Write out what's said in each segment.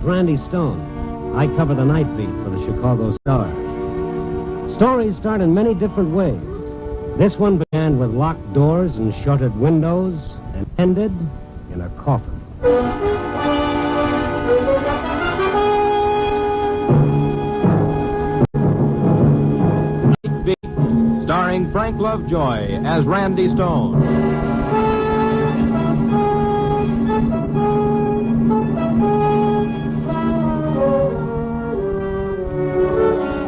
name's Randy Stone. I cover the night beat for the Chicago Star. Stories start in many different ways. This one began with locked doors and shuttered windows and ended in a coffin. Night Beat, starring Frank Lovejoy as Randy Stone.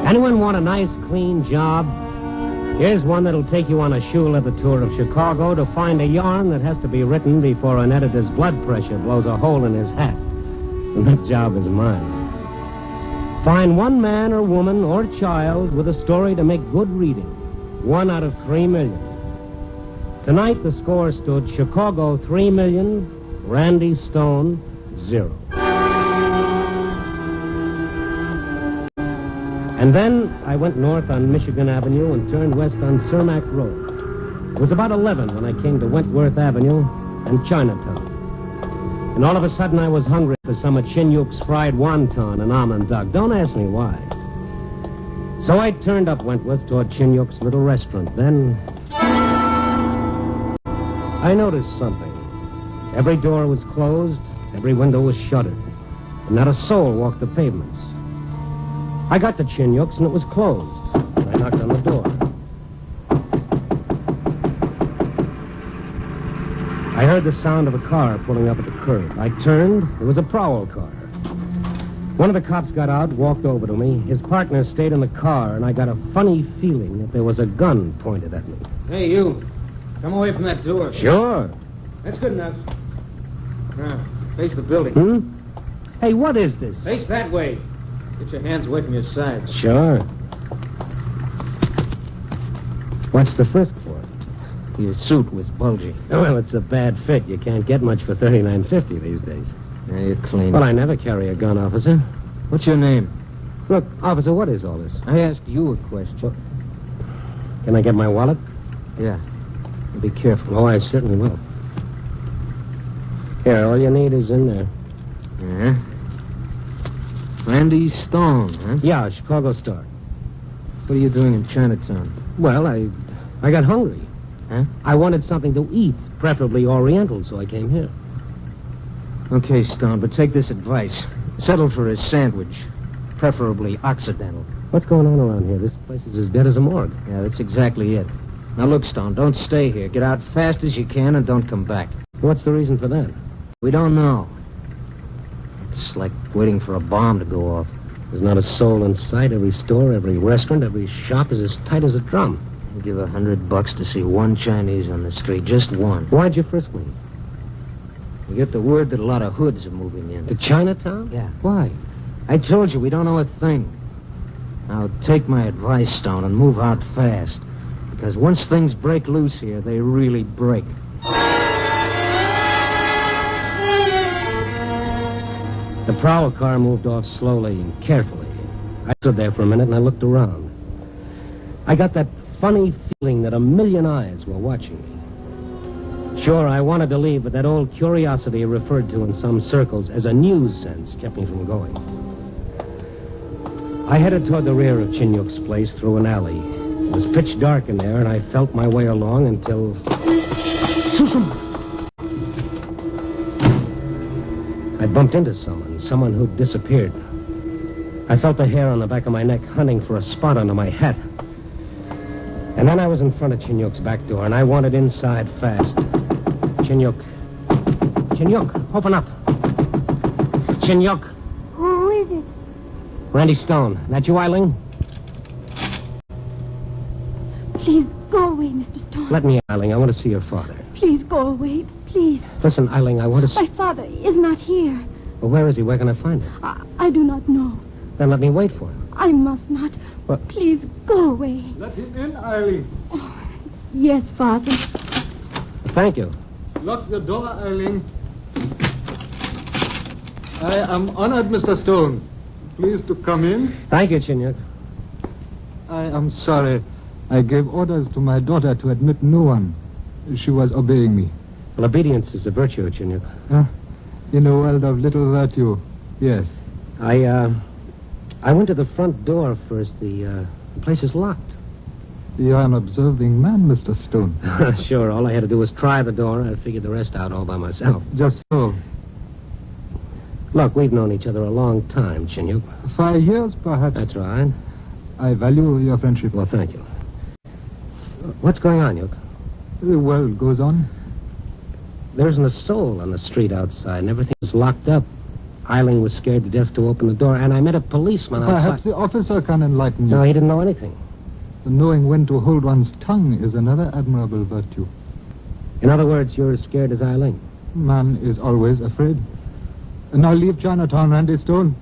Anyone want a nice, clean job? Here's one that'll take you on a shoe leather tour of Chicago to find a yarn that has to be written before an editor's blood pressure blows a hole in his hat. And that job is mine. Find one man or woman or child with a story to make good reading. 1 out of 3 million. Tonight, the score stood Chicago 3 million, Randy Stone 0. And then I went north on Michigan Avenue and turned west on Cermak Road. It was about 11 when I came to Wentworth Avenue and Chinatown. And all of a sudden I was hungry for some of Chinyuk's fried wonton and almond duck. Don't ask me why. So I turned up Wentworth toward Chinyuk's little restaurant. Then I noticed something. Every door was closed, every window was shuttered, and not a soul walked the pavements. I got to Chinyuk's and it was closed. I knocked on the door. I heard the sound of a car pulling up at the curb. I turned. It was a prowl car. One of the cops got out, walked over to me. His partner stayed in the car, and I got a funny feeling that there was a gun pointed at me. Hey, you. Come away from that door. Sure. That's good enough. Now, face the building. Hey, what is this? Face that way. Get your hands away from your sides. Sure. What's the frisk for? Your suit was bulgy. Well, it's a bad fit. You can't get much for $39.50 these days. Yeah, you're clean. Well, I never carry a gun, officer. What's your name? Look, officer, what is all this? I asked you a question. Can I get my wallet? Yeah. Be careful. Oh, I certainly will. Here, all you need is in there. Yeah? Randy Stone, huh? Yeah, Chicago Star. What are you doing in Chinatown? Well, I got hungry. Huh? I wanted something to eat, preferably Oriental, so I came here. Okay, Stone, but take this advice. Settle for a sandwich, preferably Occidental. What's going on around here? This place is as dead as a morgue. Yeah, that's exactly it. Now, look, Stone, don't stay here. Get out fast as you can and don't come back. What's the reason for that? We don't know. It's like waiting for a bomb to go off. There's not a soul in sight. Every store, every restaurant, every shop is as tight as a drum. I'll give $100 to see one Chinese on the street. Just one. Why'd you frisk me? You get the word that a lot of hoods are moving in. To Chinatown? Yeah. Why? I told you, we don't know a thing. Now, take my advice, Stone, and move out fast. Because once things break loose here, they really break. The prowl car moved off slowly and carefully. I stood there for a minute and I looked around. I got that funny feeling that a million eyes were watching me. Sure, I wanted to leave, but that old curiosity referred to in some circles as a news sense kept me from going. I headed toward the rear of Chinyuk's place through an alley. It was pitch dark in there, and I felt my way along until... I bumped into someone who'd disappeared. I felt the hair on the back of my neck hunting for a spot under my hat. And then I was in front of Chinyuk's back door, and I wanted inside fast. Chinyuk, open up. Chinyuk. Who is it? Randy Stone. That you, Eileen? Please go away, Mr. Stone. Let me, Eileen. I want to see your father. Please go away, please. Listen, Eileen, I want to see... My father is not here. Well, where is he? Where can I find him? I do not know. Then let me wait for him. I must not. Well... Please go away. Let him in, Eileen. Oh, yes, Father. Thank you. Lock the door, Eileen. I am honored, Mr. Stone. Please to come in. Thank you, Chinyuk. I am sorry. I gave orders to my daughter to admit no one. She was obeying me. Well, obedience is a virtue, Chinyuk. In a world of little virtue, yes. I went to the front door first. The place is locked. You're an observing man, Mr. Stone. Sure, all I had to do was try the door. I figured the rest out all by myself. Just so. Look, we've known each other a long time, Chinyuk. 5 years, perhaps. That's right. I value your friendship. Well, thank you. What's going on, Yuk? Well, it goes on. There isn't a soul on the street outside, and everything's locked up. Eiling was scared to death to open the door, and I met a policeman outside. Perhaps the officer can enlighten you. No, he didn't know anything. Knowing when to hold one's tongue is another admirable virtue. In other words, you're as scared as Eiling. Man is always afraid. Now leave Chinatown, Randy Stone.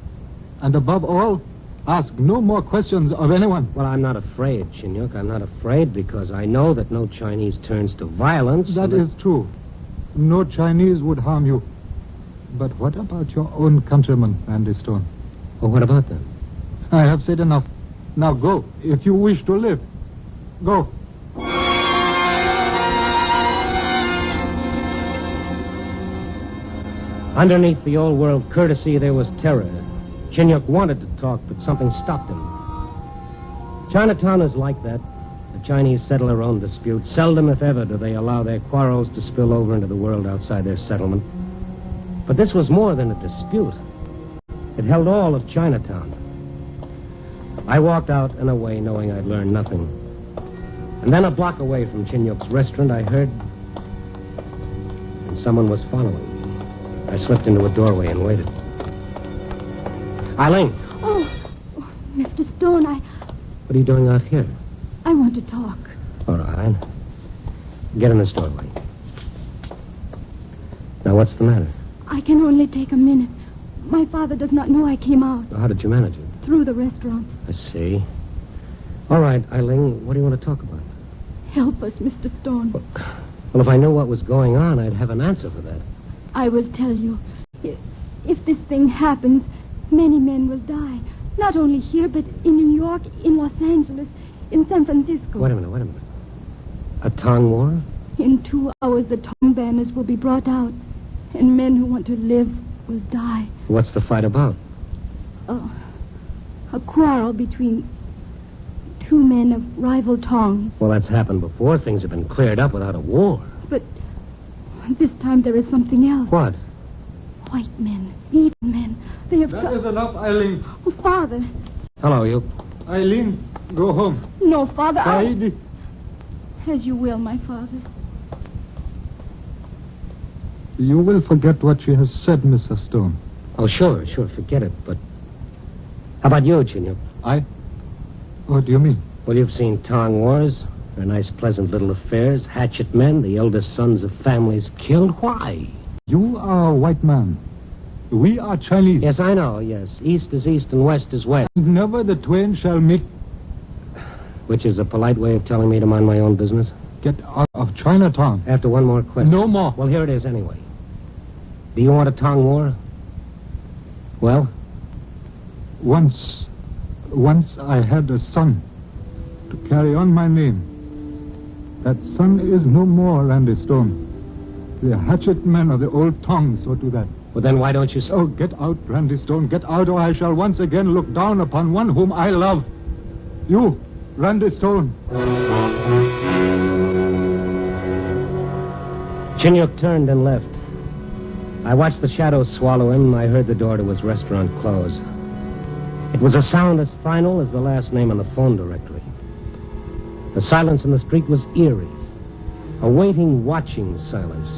And above all, ask no more questions of anyone. Well, I'm not afraid, Chinyuk. I'm not afraid because I know that no Chinese turns to violence. That is true. No Chinese would harm you. But what about your own countrymen, Randy Stone? Well, what about them? I have said enough. Now go, if you wish to live. Go. Underneath the old world courtesy, there was terror. Chinyuk wanted to talk, but something stopped him. Chinatown is like that. The Chinese settle their own disputes. Seldom, if ever, do they allow their quarrels to spill over into the world outside their settlement. But this was more than a dispute. It held all of Chinatown. I walked out and away knowing I'd learned nothing. And then a block away from Chinyuk's restaurant, I heard... and someone was following. I slipped into a doorway and waited. Eileen! Oh, Mr. Stone, What are you doing out here? I want to talk. All right. Get in this doorway. Now, what's the matter? I can only take a minute. My father does not know I came out. How did you manage it? Through the restaurant. I see. All right, Eileen, what do you want to talk about? Help us, Mr. Stone. Well, if I knew what was going on, I'd have an answer for that. I will tell you. If this thing happens, many men will die. Not only here, but in New York, in Los Angeles, in San Francisco. Wait a minute. A Tong War? In 2 hours, the Tong banners will be brought out, and men who want to live will die. What's the fight about? A quarrel between 2 men of rival Tongs. Well, that's happened before. Things have been cleared up without a war. But this time there is something else. What? White men, evil men. They have... That is enough, Eileen. Oh, Father. Hello, you. Eileen, go home. No, Father, Heidi. As you will, my father. You will forget what she has said, Mr. Stone. Oh, sure, forget it. But how about you, Chinyuk? I? What do you mean? Well, you've seen Tong Wars. They're nice, pleasant little affairs. Hatchet men, the eldest sons of families killed. Why? You are a white man. We are Chinese. Yes, I know, yes. East is east and west is west. Never the twain shall meet. Which is a polite way of telling me to mind my own business. Get out of Chinatown. After one more question. No more. Well, here it is anyway. Do you want a Tong War? Well? Once I had a son to carry on my name. That son is no more, Randy Stone. The hatchet men of the old Tong saw to that. Well, then why don't you... Oh, get out, Randy Stone. Get out, or I shall once again look down upon one whom I love. You, Randy Stone. Chinyuk turned and left. I watched the shadows swallow him, and I heard the door to his restaurant close. It was a sound as final as the last name on the phone directory. The silence in the street was eerie. A waiting, watching silence.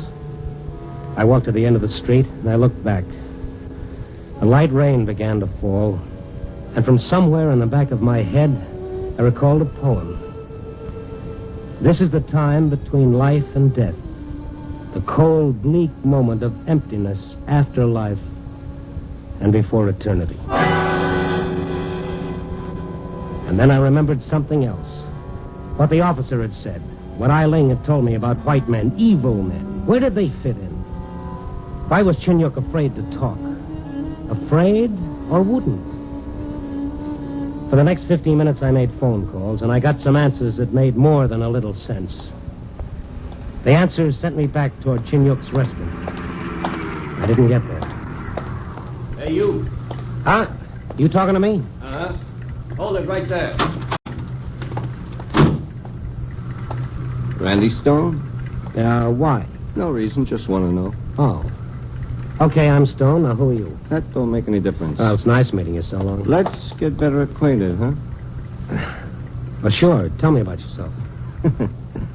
I walked to the end of the street, and I looked back. A light rain began to fall, and from somewhere in the back of my head, I recalled a poem. This is the time between life and death. The cold, bleak moment of emptiness after life and before eternity. And then I remembered something else. What the officer had said. What Eiling had told me about white men, evil men. Where did they fit in? Why was Chinyuk afraid to talk? Afraid or wouldn't? For the next 15 minutes I made phone calls, and I got some answers that made more than a little sense. The answers sent me back toward Chinyuk's restaurant. I didn't get there. Hey, you. Huh? You talking to me? Uh-huh. Hold it right there. Randy Stone? Why? No reason, just want to know. Oh. Okay, I'm Stone. Now, who are you? That don't make any difference. Well, it's nice meeting you so long. Let's get better acquainted, huh? Well, sure. Tell me about yourself.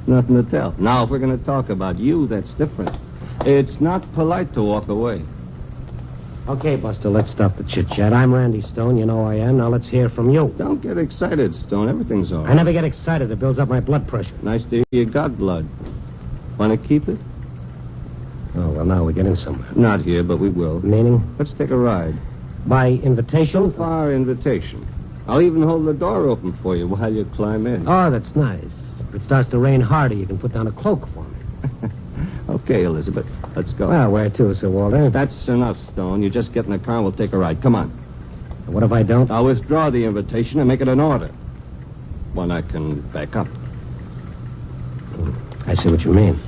Nothing to tell. Now, if we're going to talk about you, that's different. It's not polite to walk away. Okay, Buster, let's stop the chit-chat. I'm Randy Stone. You know who I am. Now, let's hear from you. Don't get excited, Stone. Everything's all right. I never get excited. It builds up my blood pressure. Nice to hear you got blood. Want to keep it? Oh, well, now we're getting somewhere. Not here, but we will. Meaning? Let's take a ride. By invitation? So far, invitation. I'll even hold the door open for you while you climb in. Oh, that's nice. If it starts to rain harder, you can put down a cloak for me. Okay, Elizabeth. Let's go. Well, where to, Sir Walter? That's enough, Stone. You just get in the car and we'll take a ride. Come on. What if I don't? I'll withdraw the invitation and make it an order. One I can back up. I see what you mean.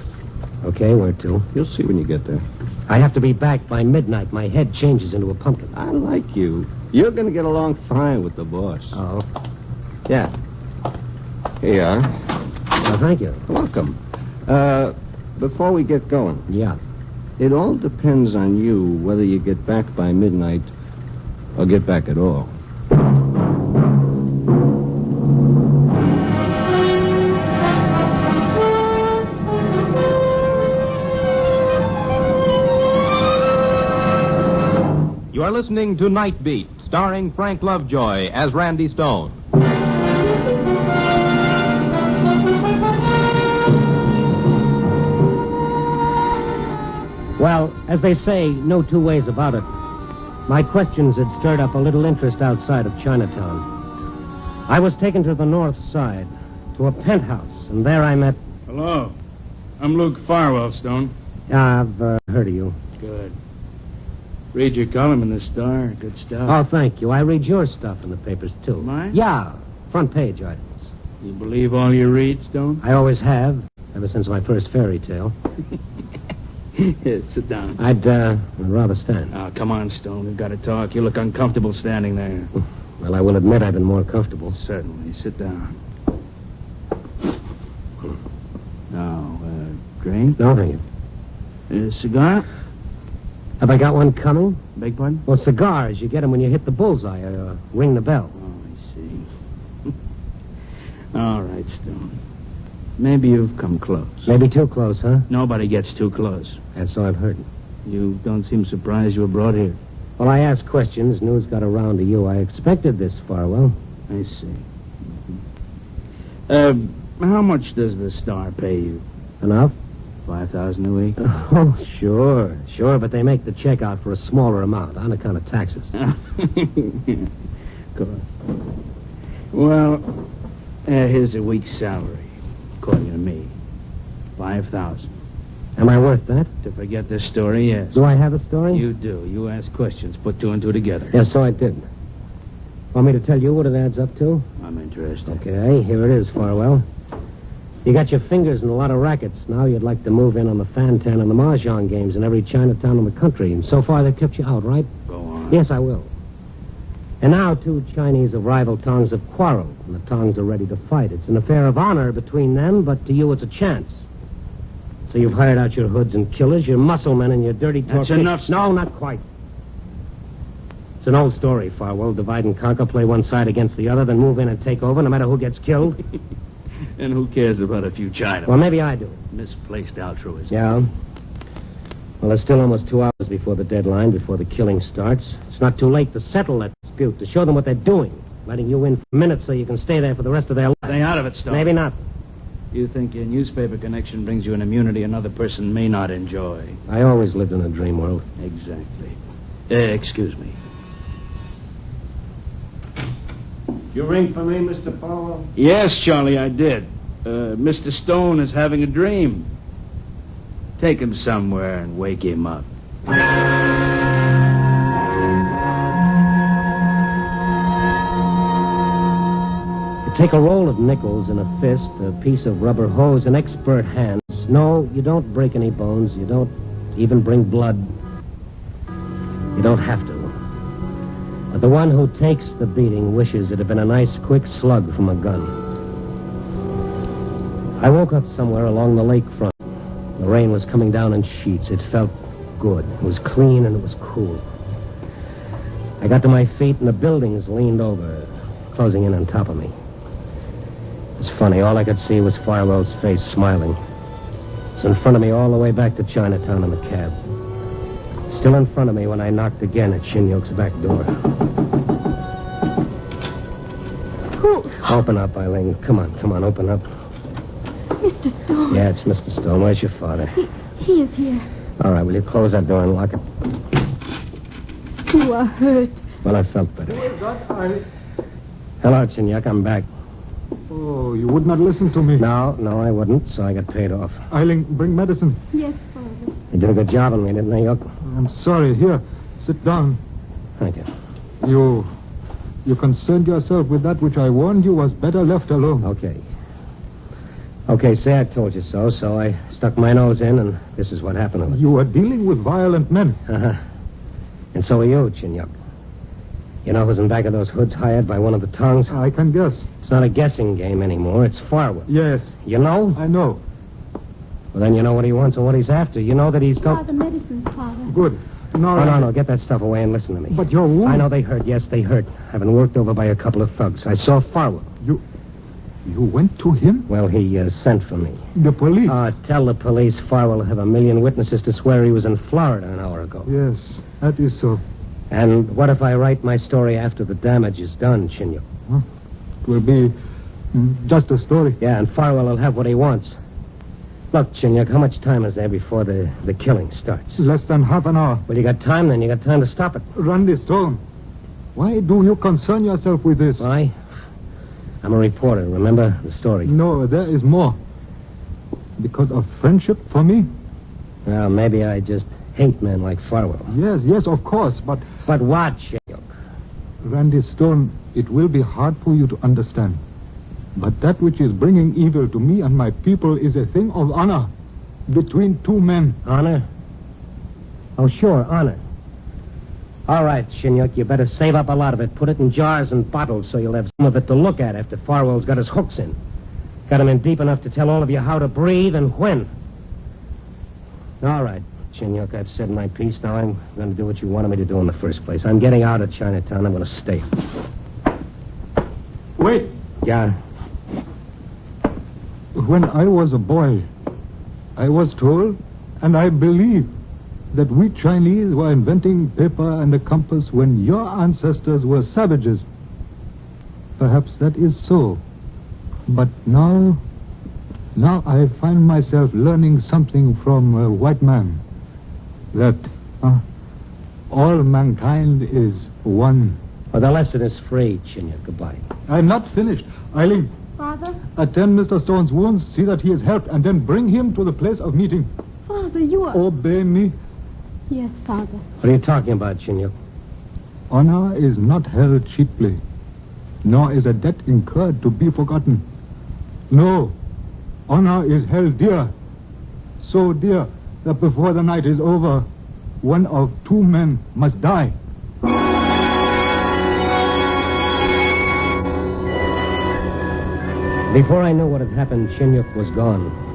Okay, where to? You'll see when you get there. I have to be back by midnight. My head changes into a pumpkin. I like you. You're going to get along fine with the boss. Oh? Yeah. Here you are. Well, thank you. Welcome. Before we get going, Yeah. it all depends on you whether you get back by midnight or get back at all. You are listening to Night Beat, starring Frank Lovejoy as Randy Stone. Well, as they say, no two ways about it. My questions had stirred up a little interest outside of Chinatown. I was taken to the north side, to a penthouse, and there I met... Hello. I'm Luke Farwell, Stone. I've heard of you. Good. Read your column in the Star. Good stuff. Oh, thank you. I read your stuff in the papers, too. Mine? Yeah, front page items. You believe all you read, Stone? I always have, ever since my first fairy tale. Here, sit down. I'd rather stand. Oh, come on, Stone. We've got to talk. You look uncomfortable standing there. Well, I will admit I've been more comfortable. Certainly. Sit down. Now, drink? No, thank you. Cigar? Have I got one coming? Beg pardon? Well, cigars, you get them when you hit the bullseye or ring the bell. Oh, I see. All right, Stone. Maybe you've come close. Maybe too close, huh? Nobody gets too close. That's so I've heard. You don't seem surprised you were brought here. Well, I asked questions. News got around to you. I expected this, Farwell. I see. How much does the Star pay you? Enough? $5,000 a week? Oh, sure. Sure, but they make the check out for a smaller amount on account of taxes. Good. Well, here's a week's salary, according to me. $5,000. Am I worth that? To forget this story, yes. Do I have a story? You do. You ask questions, put two and two together. Yes, so I did. Want me to tell you what it adds up to? I'm interested. Okay, here it is, Farwell. You got your fingers in a lot of rackets. Now you'd like to move in on the Fantan and the Mahjong games in every Chinatown in the country. And so far they've kept you out, right? Go on. Yes, I will. And now two Chinese of rival tongues have quarreled, and the tongues are ready to fight. It's an affair of honor between them, but to you it's a chance. So you've hired out your hoods and killers, your muscle men, and your dirty talk. That's enough. No, not quite. It's an old story, Farwell. Divide and conquer, play one side against the other, then move in and take over, no matter who gets killed. And who cares about a few Chinamen? Well, maybe I do. Misplaced altruism. Yeah? Well, there's still almost 2 hours before the deadline, before the killing starts. It's not too late to settle that dispute, to show them what they're doing, letting you in for minutes so you can stay there for the rest of their life. Stay out of it, Stone. Maybe not. You think your newspaper connection brings you an immunity another person may not enjoy. I always lived in a dream world. Exactly. Excuse me. You ring for me, Mr. Farwell? Yes, Charlie, I did. Mr. Stone is having a dream. Take him somewhere and wake him up. You take a roll of nickels in a fist, a piece of rubber hose, and expert hands. No, you don't break any bones. You don't even bring blood. You don't have to. But the one who takes the beating wishes it had been a nice, quick slug from a gun. I woke up somewhere along the lakefront. The rain was coming down in sheets. It felt good. It was clean and it was cool. I got to my feet and the buildings leaned over, closing in on top of me. It was funny. All I could see was Farwell's face smiling. It was in front of me all the way back to Chinatown in the cab. Still in front of me when I knocked again at Shinyok's back door. Who? Open up, Eileen. Come on, open up. Mr. Stone. Yeah, it's Mr. Stone. Where's your father? He is here. All right, will you close that door and lock it? You are hurt. Well, I felt better. Hello, Shinyok. I'm back. Oh, you would not listen to me. No, I wouldn't, so I got paid off. Eileen, bring medicine. Yes, Father. You did a good job on me, didn't you, Yoke? I'm sorry. Here, sit down. Thank you. You concerned yourself with that which I warned you was better left alone. Okay, say I told you so, so I stuck my nose in, and this is what happened to it. You are dealing with violent men. Uh-huh. And so are you, Shinyok. You know who's in back of those hoods hired by one of the tongues? I can guess. It's not a guessing game anymore. It's Farwell. Yes. You know? I know. Well, then you know what he wants and what he's after. You know that he's Father, the medicine, Father. Good. No. Get that stuff away and listen to me. But your wound... I know they hurt. Yes, they hurt. I've been worked over by a couple of thugs. I saw Farwell. You went to him? Well, he sent for me. The police? Tell the police Farwell will have a million witnesses to swear he was in Florida an hour ago. Yes, that is so. And what if I write my story after the damage is done, Shinyok? It will be just a story. Yeah, and Farwell will have what he wants. Look, Shinyok, how much time is there before the killing starts? Less than half an hour. Well, you got time then. You got time to stop it. Randy Stone, why do you concern yourself with this? Why? I'm a reporter. Remember the story? No, there is more. Because of friendship for me? Well, maybe I just hate men like Farwell. Yes, of course, but... But what, Shinyok? Randy Stone, it will be hard for you to understand. But that which is bringing evil to me and my people is a thing of honor between two men. Honor? Oh, sure, honor. All right, Shinyok, you better save up a lot of it. Put it in jars and bottles so you'll have some of it to look at after Farwell's got his hooks in. Got him in deep enough to tell all of you how to breathe and when. All right, Shinyok, I've said my piece. Now I'm going to do what you wanted me to do in the first place. I'm getting out of Chinatown. I'm going to stay. Wait. Yeah? When I was a boy, I was told, and I believe, that we Chinese were inventing paper and the compass when your ancestors were savages. Perhaps that is so. But now I find myself learning something from a white man. That all mankind is one. Well, the lesson is free, Shinyok. Goodbye. I'm not finished. Eileen. Father? Attend Mr. Stone's wounds, see that he is helped, and then bring him to the place of meeting. Father, you are... Obey me. Yes, Father. What are you talking about, Shinyok? Honor is not held cheaply, nor is a debt incurred to be forgotten. No, honor is held dear, so dear that before the night is over, one of two men must die. Before I knew what had happened, Shinyok was gone.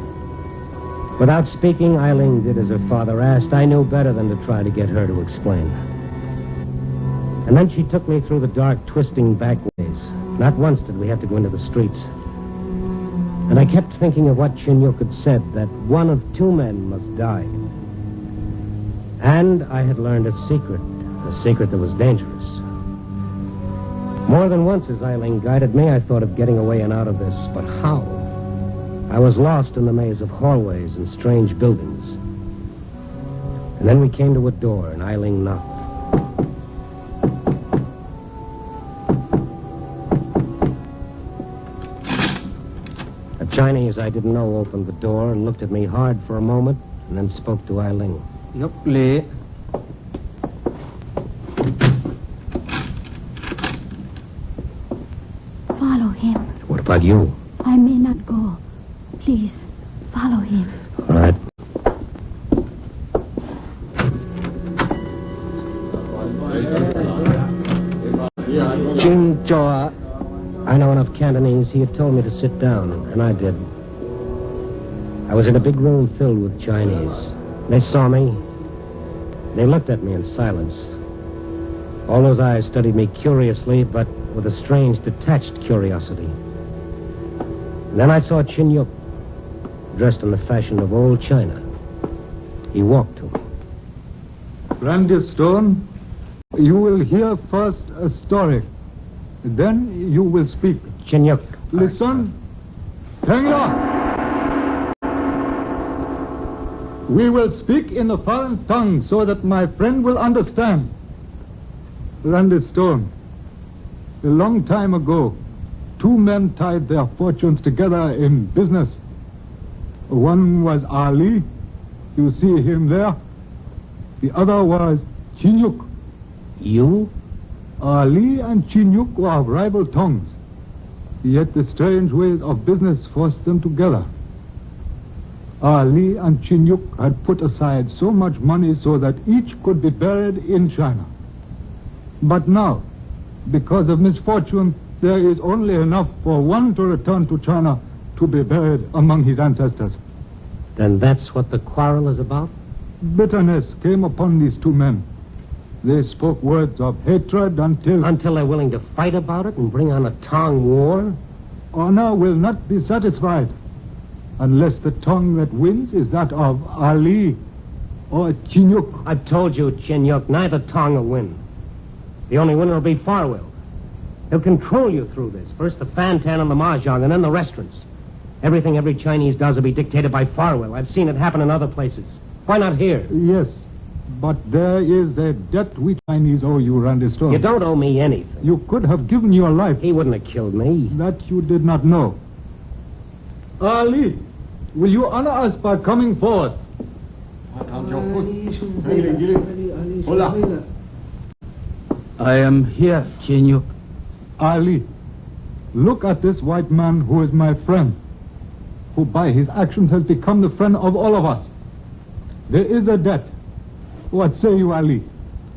Without speaking, Eileen did as her father asked. I knew better than to try to get her to explain. And then she took me through the dark, twisting back ways. Not once did we have to go into the streets. And I kept thinking of what Shinyok had said, that one of two men must die. And I had learned a secret that was dangerous. More than once as Eileen guided me, I thought of getting away and out of this, but how? I was lost in the maze of hallways and strange buildings. And then we came to a door, and Eileen knocked. A Chinese I didn't know opened the door and looked at me hard for a moment, and then spoke to Eileen. Follow him. What about you? I may not go. Please, follow him. All right. Choa. I know enough Cantonese. He had told me to sit down, and I did. I was in a big room filled with Chinese. They saw me. They looked at me in silence. All those eyes studied me curiously, but with a strange, detached curiosity. And then I saw Chin Yuk, dressed in the fashion of old China. He walked to me. Randy Stone, you will hear first a story. Then you will speak. Chin Yuk. Listen. Hang on. We will speak in a foreign tongue so that my friend will understand. Randy Stone, a long time ago, two men tied their fortunes together in business. One was Ali. You see him there. The other was Chin Yuk. You? Ali and Chin Yuk were of rival tongues. Yet the strange ways of business forced them together. Ali and Chin Yuk had put aside so much money so that each could be buried in China. But now, because of misfortune, there is only enough for one to return to China to be buried among his ancestors. Then that's what the quarrel is about? Bitterness came upon these two men. They spoke words of hatred until... Until they're willing to fight about it and bring on a Tong War? Honor will not be satisfied unless the tongue that wins is that of Ali or Chin Yuk. I've told you, Chin Yuk, neither Tong will win. The only winner will be Farwell. He'll control you through this. First the Fantan and the Mahjong, and then the restaurants. Everything every Chinese does will be dictated by Farwell. I've seen it happen in other places. Why not here? Yes, but there is a debt we Chinese owe you, Randy Stone. You don't owe me anything. You could have given your life. He wouldn't have killed me. That you did not know. Ali, will you honor us by coming forward? I am here, Chin Yuk. Ali, look at this white man who is my friend, who by his actions has become the friend of all of us. There is a debt. What say you, Ali?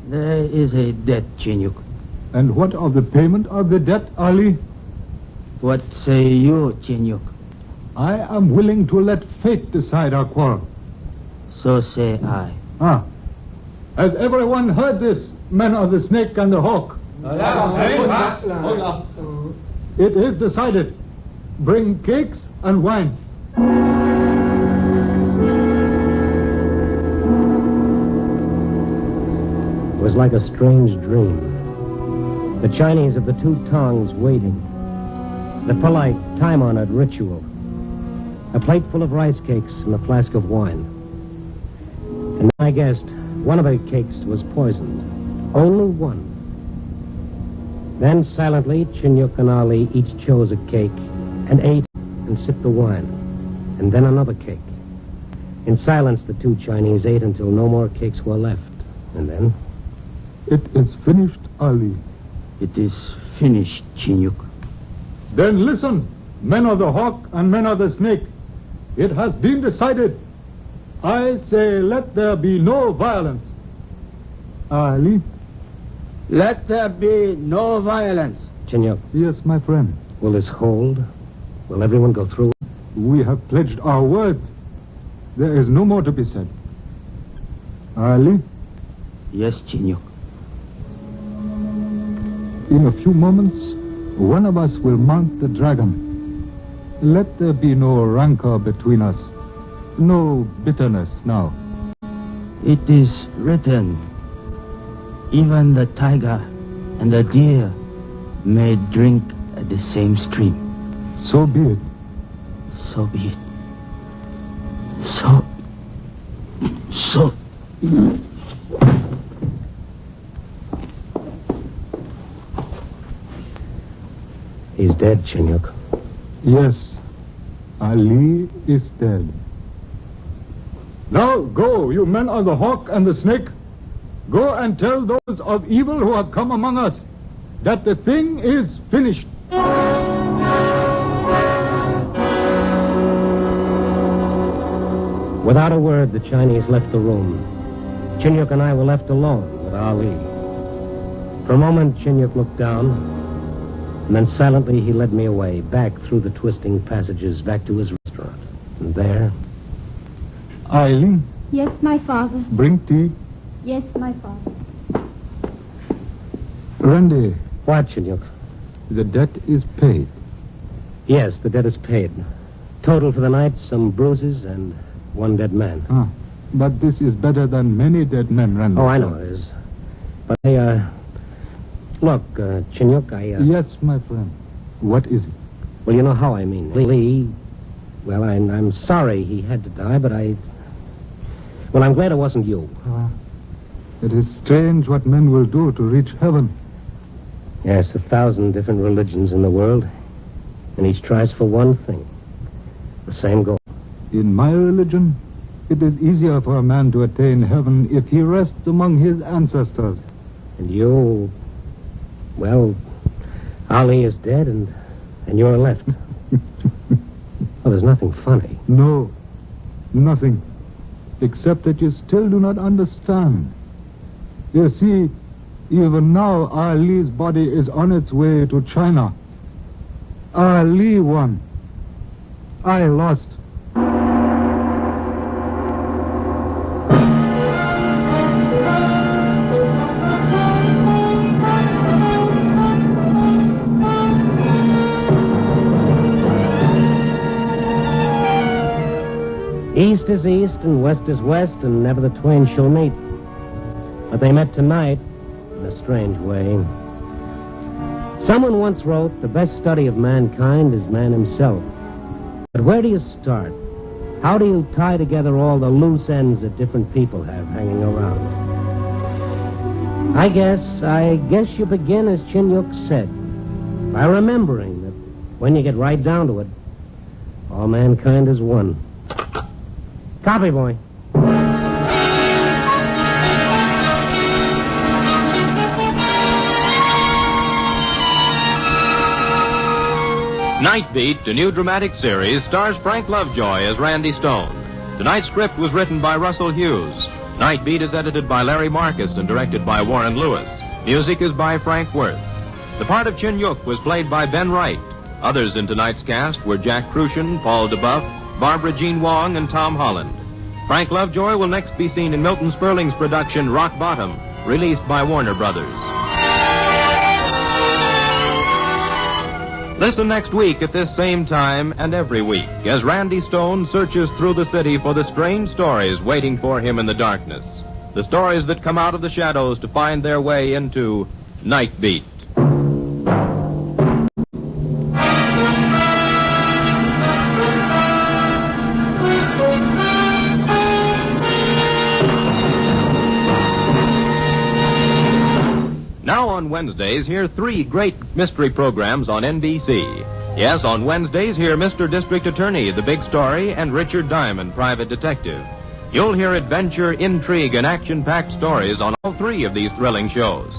There is a debt, Chin Yuk. And what of the payment of the debt, Ali? What say you, Chin Yuk? I am willing to let fate decide our quarrel. So say I. Has everyone heard this, men of the snake and the hawk? It is decided. Bring cakes and wine. It was like a strange dream. The Chinese of the two tongues waiting. The polite, time-honored ritual. A plate full of rice cakes and a flask of wine. And I guessed one of the cakes was poisoned. Only one. Then silently, Chin Yuk and Ali each chose a cake and ate and sipped the wine. And then another cake. In silence, the two Chinese ate until no more cakes were left. And then... It is finished, Ali. It is finished, Chin Yuk. Then listen, men of the hawk and men of the snake. It has been decided. I say let there be no violence. Ali? Let there be no violence. Chin Yuk. Yes, my friend. Will this hold? Will everyone go through it? We have pledged our words. There is no more to be said. Ali? Yes, Chin Yuk. In a few moments, one of us will mount the dragon. Let there be no rancor between us. No bitterness now. It is written, even the tiger and the deer may drink at the same stream. So be it. So be it. So... He's dead, Chin Yuk. Yes, Ali is dead. Now go, you men of the hawk and the snake. Go and tell those of evil who have come among us that the thing is finished. Without a word, the Chinese left the room. Chin Yuk and I were left alone with Ali. For a moment, Chin Yuk looked down, And then silently he led me away, back through the twisting passages, back to his restaurant. And there... Eileen, Yes, my father. bring tea. Yes, my father. Randy, What, Chinyuk? the debt is paid. Yes, the debt is paid. Total for the night, some bruises and one dead man. But this is better than many dead men, Randy. Oh, I know it is. But look, Chinyuk, Yes, my friend. What is it? Well, you know how I mean. Lee, well, I'm sorry he had to die, but well, I'm glad it wasn't you. It is strange what men will do to reach heaven. Yes, 1,000 different religions in the world, and each tries for one thing. The same goal. In my religion, it is easier for a man to attain heaven if he rests among his ancestors. And you, well, Ali is dead and you're left. Well, there's nothing funny. No, nothing. Except that you still do not understand. You see, even now Ali's body is on its way to China. Ali won. I lost. East is east and west is west, and never the twain shall meet. But they met tonight in a strange way. Someone once wrote, the best study of mankind is man himself. But where do you start? How do you tie together all the loose ends that different people have hanging around? I guess you begin as Chinyuk said, by remembering that when you get right down to it, all mankind is one. Copy, boy. Night Beat, a new dramatic series, stars Frank Lovejoy as Randy Stone. Tonight's script was written by Russell Hughes. Night Beat is edited by Larry Marcus and directed by Warren Lewis. Music is by Frank Worth. The part of Chinyuk was played by Ben Wright. Others in tonight's cast were Jack Crucian, Paul DeBuff, Barbara Jean Wong, and Tom Holland. Frank Lovejoy will next be seen in Milton Sperling's production Rock Bottom, released by Warner Brothers. Listen next week at this same time and every week as Randy Stone searches through the city for the strange stories waiting for him in the darkness. The stories that come out of the shadows to find their way into Night Beat. On Wednesdays, hear 3 great mystery programs on NBC. Yes, on Wednesdays, hear Mr. District Attorney, The Big Story, and Richard Diamond, Private Detective. You'll hear adventure, intrigue, and action-packed stories on all 3 of these thrilling shows.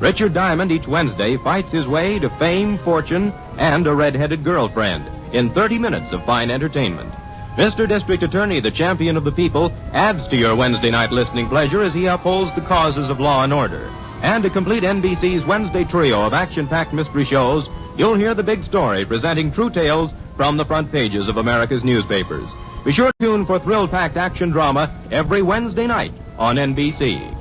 Richard Diamond each Wednesday fights his way to fame, fortune, and a red-headed girlfriend in 30 minutes of fine entertainment. Mr. District Attorney, the champion of the people, adds to your Wednesday night listening pleasure as he upholds the causes of law and order. And to complete NBC's Wednesday trio of action-packed mystery shows, you'll hear The Big Story, presenting true tales from the front pages of America's newspapers. Be sure to tune for thrill-packed action drama every Wednesday night on NBC.